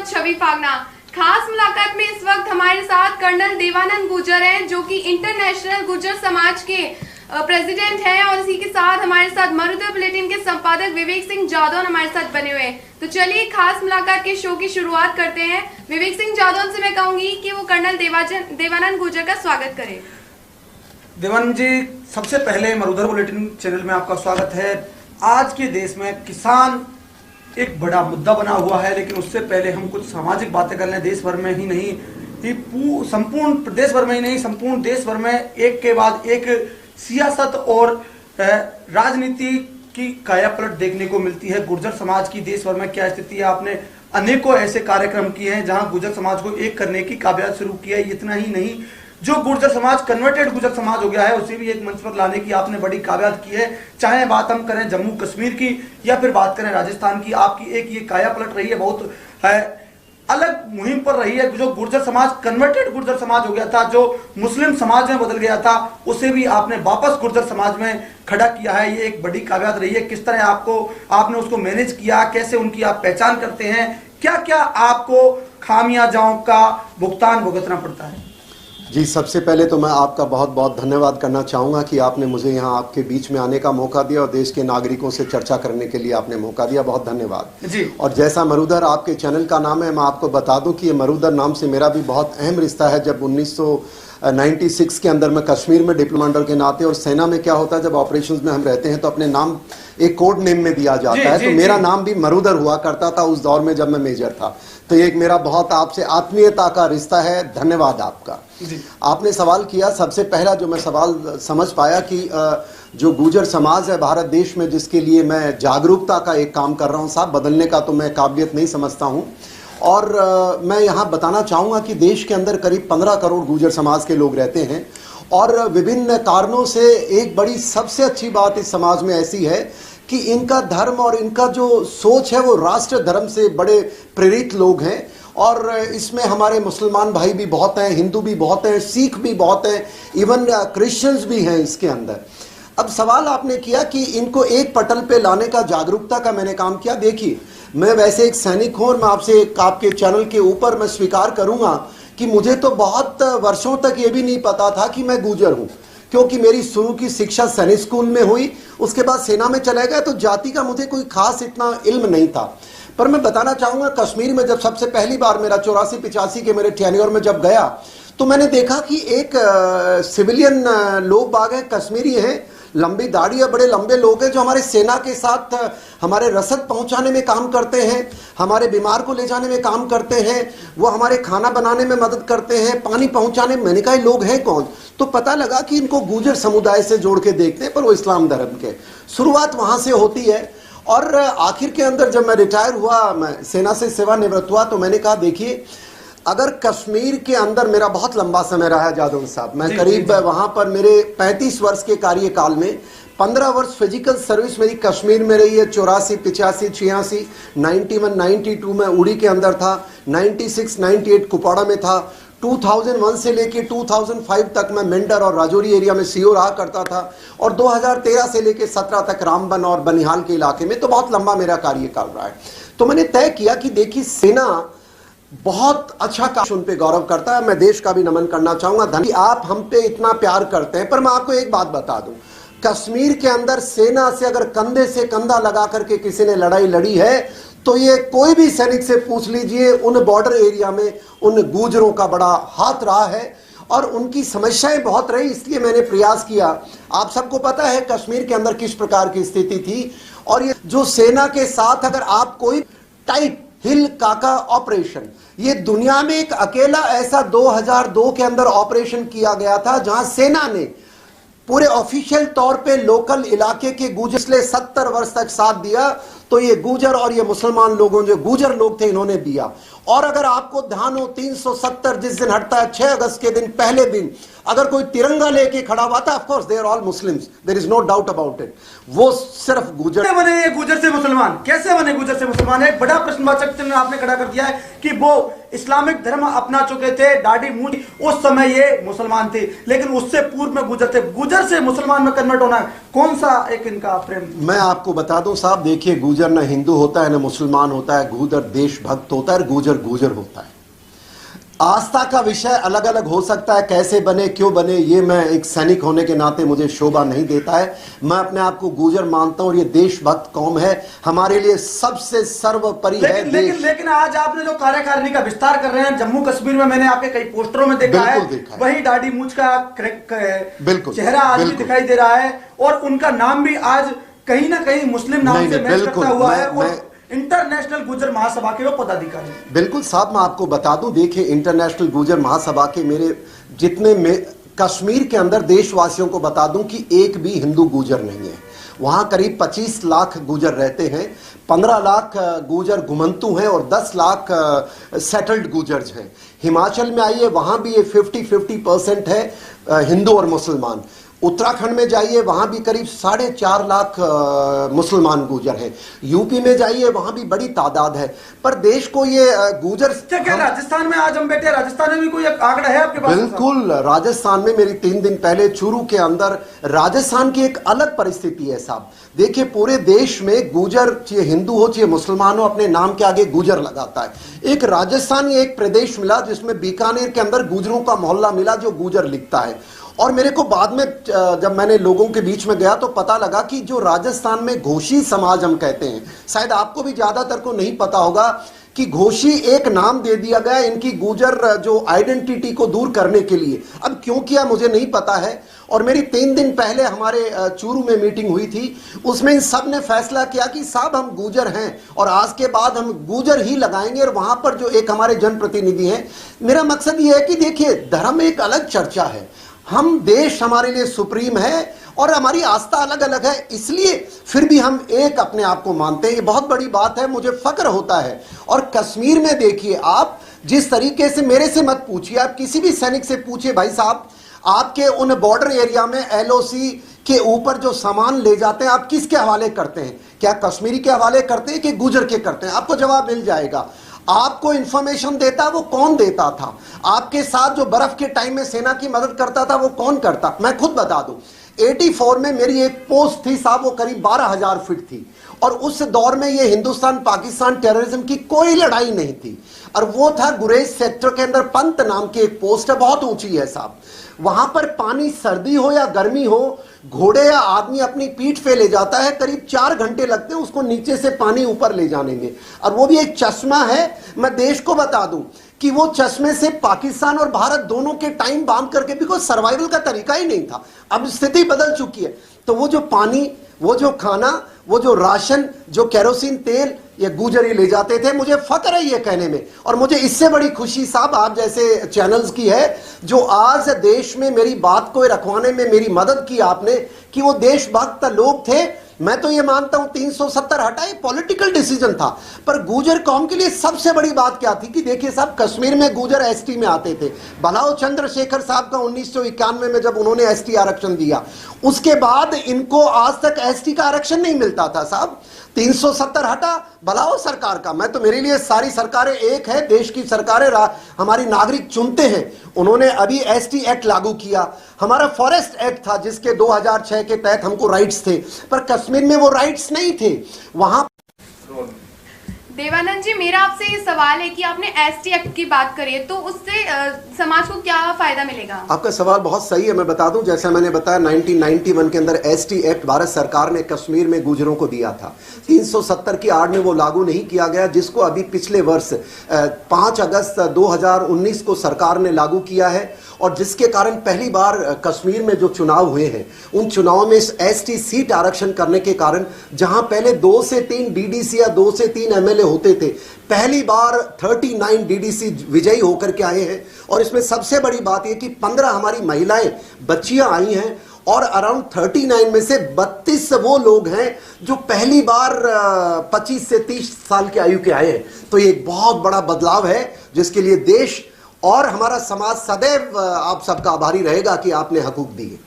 मोहम्मद शफी फागना। खास मुलाकात में इस वक्त हमारे साथ कर्नल देवानंद गुर्जर हैं, जो कि इंटरनेशनल गुर्जर समाज के प्रेसिडेंट हैं, और इसी के साथ हमारे साथ मरुधर बुलेटिन के संपादक विवेक सिंह जादौन हमारे साथ बने हुए हैं। तो चलिए खास मुलाकात के शो की शुरुआत करते हैं। विवेक सिंह जादौन से मैं कहूंगी कि वो कर्नल देवानंद गुर्जर का स्वागत करें। देवानंद जी, सबसे पहले मरुधर बुलेटिन चैनल में आपका स्वागत है। आज के देश में किसान एक बड़ा मुद्दा बना हुआ है, लेकिन उससे पहले हम कुछ सामाजिक बातें कर लें। देश भर में ही नहीं, संपूर्ण प्रदेश भर में ही नहीं, संपूर्ण देश भर में एक के बाद एक सियासत और राजनीति की कायापलट देखने को मिलती है। गुर्जर समाज की देश भर में क्या स्थिति है? आपने अनेकों ऐसे कार्यक्रम किए हैं जहां गुर्जर समाज को एक करने की काबिलियत शुरू की है। इतना ही नहीं, जो गुर्जर समाज कन्वर्टेड गुर्जर समाज हो गया है, उसे भी एक मंच पर लाने की आपने बड़ी काबिलियत की है। चाहे बात हम करें जम्मू कश्मीर की या फिर बात करें राजस्थान की, आपकी एक ये कायापलट रही है, बहुत अलग मुहिम पर रही है। जो गुर्जर समाज कन्वर्टेड गुर्जर समाज हो गया था, जो मुस्लिम समाज में बदल गया था, उसे भी आपने वापस गुर्जर समाज में खड़ा किया है। ये एक बड़ी काबिलियत रही है। किस तरह आपने उसको मैनेज किया, कैसे उनकी आप पहचान करते हैं, क्या क्या आपको खामियाजाओं का भुगतान भुगतना पड़ता है? जी, सबसे पहले तो मैं आपका बहुत बहुत धन्यवाद करना चाहूँगा कि आपने मुझे यहाँ आपके बीच में आने का मौका दिया और देश के नागरिकों से चर्चा करने के लिए आपने मौका दिया। बहुत धन्यवाद जी। और जैसा मरुधर आपके चैनल का नाम है, मैं आपको बता दूं कि ये मरुधर नाम से मेरा भी बहुत अहम रिश्ता है। जब 1996 के अंदर मैं कश्मीर में डिप्लोमेंटर के नाते, और सेना में क्या होता है, जब ऑपरेशंस में हम रहते हैं तो अपने नाम एक कोड नेम में दिया जाता है, तो मेरा नाम भी मरुधर हुआ करता था उस दौर में जब मैं मेजर था। तो ये एक मेरा बहुत आपसे आत्मीयता का रिश्ता है। धन्यवाद आपका। आपने सवाल किया, सबसे पहला जो मैं सवाल समझ पाया कि जो गुर्जर समाज है भारत देश में, जिसके लिए मैं जागरूकता का एक काम कर रहा हूँ, साहब बदलने का तो मैं काबिलियत नहीं समझता हूँ। और मैं यहाँ बताना चाहूँगा कि देश के अंदर करीब 15 करोड़ गुर्जर समाज के लोग रहते हैं, और विभिन्न कारणों से एक बड़ी सबसे अच्छी बात इस समाज में ऐसी है कि इनका धर्म और इनका जो सोच है वो राष्ट्र धर्म से बड़े प्रेरित लोग हैं। और इसमें हमारे मुसलमान भाई भी बहुत हैं, हिंदू भी बहुत हैं, सिख भी बहुत हैं, इवन क्रिश्चियंस भी हैं इसके अंदर। अब सवाल आपने किया कि इनको एक पटल पे लाने का, जागरूकता का मैंने काम किया। देखिए, मैं वैसे एक सैनिक हूँ और मैं आपसे आपके चैनल के ऊपर मैं स्वीकार करूँगा कि मुझे तो बहुत वर्षों तक ये भी नहीं पता था कि मैं गुर्जर हूँ, क्योंकि मेरी शुरू की शिक्षा सैनिक स्कूल में हुई, उसके बाद सेना में चला गया, तो जाति का मुझे कोई खास इतना इल्म नहीं था। पर मैं बताना चाहूँगा, कश्मीर में जब सबसे पहली बार मेरा 84-85 के मेरे टेन्योर में जब गया, तो मैंने देखा कि एक सिविलियन लोग बाग हैं, कश्मीरी हैं, लंबी दाढ़ी और बड़े लंबे लोग हैं, जो हमारे सेना के साथ हमारे रसद पहुंचाने में काम करते हैं, हमारे बीमार को ले जाने में काम करते हैं, वो हमारे खाना बनाने में मदद करते हैं, पानी पहुंचाने में। मैंने कहा ये लोग हैं कौन? तो पता लगा कि इनको गुर्जर समुदाय से जोड़ के देखते हैं, पर वो इस्लाम धर्म के। शुरुआत वहां से होती है, और आखिर के अंदर जब मैं रिटायर हुआ, मैं सेना से सेवानिवृत्त हुआ, तो मैंने कहा देखिए, अगर कश्मीर के अंदर मेरा बहुत लंबा समय रहा है जादौन साहब, मैं करीब वहां पर मेरे 35 वर्ष के कार्यकाल में 15 वर्ष फिजिकल सर्विस मेरी कश्मीर में रही है। 84, 85, 86, 91, 92 में उड़ी के अंदर था, 96, 98 कुपवाड़ा में था, 2001 से लेके 2005 तक मैं मेंढर और राजौरी एरिया में सीओ रहा करता था, और 2013 से लेके 17 तक रामबन और बनिहाल के इलाके में। तो बहुत लंबा मेरा कार्यकाल रहा है। तो मैंने तय किया कि देखिए, सेना बहुत अच्छा काम, उन पे गौरव करता है। मैं देश का भी नमन करना चाहूंगा, धन्यवाद। आप हम पे इतना प्यार करते हैं। पर मैं आपको एक बात बता दूं, कश्मीर के अंदर सेना से अगर कंधे से कंधा लगा करके किसी ने लड़ाई लड़ी है, तो ये कोई भी सैनिक से पूछ लीजिए, उन बॉर्डर एरिया में उन गुर्जरों का बड़ा हाथ रहा है, और उनकी समस्याएं बहुत रही। इसलिए मैंने प्रयास किया। आप सबको पता है कश्मीर के अंदर किस प्रकार की स्थिति थी, और ये जो सेना के साथ अगर आप कोई टाइट हिल काका ऑपरेशन, ये दुनिया में एक अकेला ऐसा 2002 के अंदर ऑपरेशन किया गया था, जहां सेना ने पूरे ऑफिशियल तौर पे लोकल इलाके के गुर्जर 70 वर्ष तक साथ दिया। तो ये गुर्जर और ये मुसलमान लोगों, जो गुर्जर लोग थे, इन्होंने दिया। और अगर आपको ध्यान हो, 370 जिस दिन हटता है, 6 अगस्त के दिन, पहले दिन अगर कोई तिरंगा लेके खड़ा हुआ था, of course they are all Muslims, there is no doubt about it, वो सिर्फ गुर्जर। कैसे बने ये गुर्जर से मुसलमान? कैसे बने गुर्जर से मुसलमान? एक बड़ा प्रश्नवाचक चिन्ह आपने खड़ा कर दिया है कि वो इस्लामिक धर्म अपना चुके थे, दाढ़ी मूंछ, उस समय ये मुसलमान थे, लेकिन उससे पूर्व में गुर्जर थे। गुर्जर से मुसलमान में कन्वर्ट होना कौन सा एक इनका प्रेम? मैं आपको बता दूं साहब, देखिए, गुर्जर गुजर न हिंदू होता है न मुसलमान होता है, गुजर देशभक्त होता है, गुजर गुजर होता है। आस्था का विषय अलग अलग हो सकता है, कैसे बने क्यों बने ये मैं एक सैनिक होने के नाते मुझे शोभा नहीं देता है। मैं अपने आप को गुजर मानता हूं और ये देशभक्त कौम है, हमारे लिए सबसे सर्वोपरि है। लेकिन आज आपने जो कार्यकारिणी का विस्तार कर रहे हैं जम्मू कश्मीर में, मैंने आपके कई पोस्टरों में देखा है, वही दाढ़ी मूंछ का बिल्कुल चेहरा आज भी दिखाई दे रहा है और उनका नाम भी आज कहीं ना कहीं मुस्लिम नाम से मैच करता हुआ है। इंटरनेशनल गुजर महासभा के वो पदाधिकारी। बिल्कुल साहब, मैं आपको बता दूं, देखिए इंटरनेशनल गुजर महासभा के मेरे जितने कश्मीर के अंदर देशवासियों को बता दूं कि एक भी हिंदू गुजर नहीं है। वहां करीब 25 लाख गुजर रहते हैं, 15 लाख गुजर घुमंतु हैं और 10 लाख सेटल्ड गुजर्स हैं। हिमाचल में आइए, वहां भी ये 50-50% है हिंदू और मुसलमान। उत्तराखंड में जाइए, वहां भी करीब 4.5 लाख मुसलमान गुजर हैं। यूपी में जाइए, वहां भी बड़ी तादाद है। पर देश को ये गुजर क्या राजस्थान में आज हम बैठे, राजस्थान में भी कोई आंकड़ा है आपके पास? बिल्कुल, राजस्थान में मेरी 3 दिन पहले चूरू के अंदर, राजस्थान की एक अलग परिस्थिति है साहब। देखिए पूरे देश में गुजर, चाहे हिंदू हो चाहे मुसलमान हो, अपने नाम के आगे गुजर लगाता है। एक राजस्थान एक प्रदेश मिला जिसमें बीकानेर के अंदर गुजरों का मोहल्ला मिला जो गुजर लिखता है। और मेरे को बाद में जब मैंने लोगों के बीच में गया तो पता लगा कि जो राजस्थान में घोषी समाज हम कहते हैं, शायद आपको भी ज्यादातर को नहीं पता होगा कि घोषी एक नाम दे दिया गया इनकी गुजर जो आइडेंटिटी को दूर करने के लिए। अब क्यों किया मुझे नहीं पता है। और मेरी 3 दिन पहले हमारे चूरू में मीटिंग हुई थी, उसमें इन सब ने फैसला किया कि साहब हम गुजर हैं और आज के बाद हम गुजर ही लगाएंगे। और वहां पर जो एक हमारे जनप्रतिनिधि हैं, मेरा मकसद ये है कि देखिए धर्म एक अलग चर्चा है, हम देश हमारे लिए सुप्रीम है और हमारी आस्था अलग अलग है, इसलिए फिर भी हम एक अपने आप को मानते हैं। ये बहुत बड़ी बात है, मुझे फक्र होता है। और कश्मीर में देखिए आप जिस तरीके से, मेरे से मत पूछिए, आप किसी भी सैनिक से पूछिए, भाई साहब आपके उन बॉर्डर एरिया में LOC के ऊपर जो सामान ले जाते हैं आप किसके हवाले करते हैं? क्या कश्मीरी के हवाले करते हैं कि गुजर के करते हैं? आपको जवाब मिल जाएगा। आपको इंफॉर्मेशन देता वो कौन देता था? आपके साथ जो बर्फ के टाइम में सेना की मदद करता था वो कौन करता? मैं खुद बता दूं, 84 में मेरी एक पोस्ट थी साहब, वो करीब 12,000 फीट थी और उस दौर में ये हिंदुस्तान पाकिस्तान टेररिज्म की कोई लड़ाई नहीं थी। और वो था गुरेज सेक्टर के अंदर, पंत नाम की एक पोस्ट है, बहुत ऊंची है साहब। वहां पर पानी सर्दी हो या गर्मी हो, घोड़े या आदमी अपनी पीठ पे ले जाता है, करीब 4 घंटे लगते हैं उसको नीचे से पानी ऊपर ले जाने में। और वो भी एक चश्मा है। मैं देश को बता दूं कि वो चश्मे से पाकिस्तान और भारत दोनों के टाइम बांध करके, बिकॉज सर्वाइवल का तरीका ही नहीं था, अब स्थिति बदल चुकी है। तो वो जो पानी, वो जो खाना, वो जो राशन, जो केरोसिन तेल, ये गुजर ही ले जाते थे। मुझे फक्र है ये कहने में, और मुझे इससे बड़ी खुशी साहब आप जैसे चैनल्स की है जो आज देश में मेरी बात को रखवाने में मेरी मदद की आपने, कि वो देशभक्त लोग थे। मैं तो ये मानता हूं 370 हटाए पॉलिटिकल डिसीजन था, पर गुजर कौम के लिए सबसे बड़ी बात क्या थी कि देखिए साहब कश्मीर में गुजर ST में आते थे। भलाओ चंद्रशेखर साहब का 1991 में जब उन्होंने ST आरक्षण दिया, उसके बाद इनको आज तक ST का आरक्षण नहीं मिलता था साहब। 370 हटा, भलाओ सरकार का। मैं तो, मेरे लिए सारी सरकारें एक है, देश की सरकारें हमारी नागरिक चुनते हैं। उन्होंने अभी ST एक्ट लागू किया, हमारा फॉरेस्ट एक्ट था जिसके 2006 के तहत हमको राइट्स थे, पर कश्मीर में वो राइट्स नहीं थे। वहां देवानंद जी, मेरा आपसे ये सवाल है कि आपने ST एक्ट की बात करी है, तो उससे समाज को क्या फायदा मिलेगा? आपका सवाल बहुत सही है। मैं बता दूं, जैसा मैंने बताया 1991 के अंदर ST एक्ट भारत सरकार ने कश्मीर में गुजरों को दिया था। 370 की आड़ में वो लागू नहीं किया गया, जिसको अभी पिछले वर्ष 5 अगस्त 2019 को सरकार ने लागू किया है। और जिसके कारण पहली बार कश्मीर में जो चुनाव हुए हैं, उन चुनावों में ST सीट आरक्षण करने के कारण, जहां पहले 2 से 3 DDC या 2 से 3 MLA होते थे, पहली बार 39 DDC विजयी होकर के आए हैं। और इसमें सबसे बड़ी बात यह कि 15 हमारी महिलाएं, बच्चियां आई हैं, और अराउंड 39 में से 32 वो लोग हैं जो पहली बार 25 से 30 साल की आयु के आए हैं। तो ये एक बहुत बड़ा बदलाव है, जिसके लिए देश और हमारा समाज सदैव आप सबका आभारी रहेगा कि आपने हकूक दिए।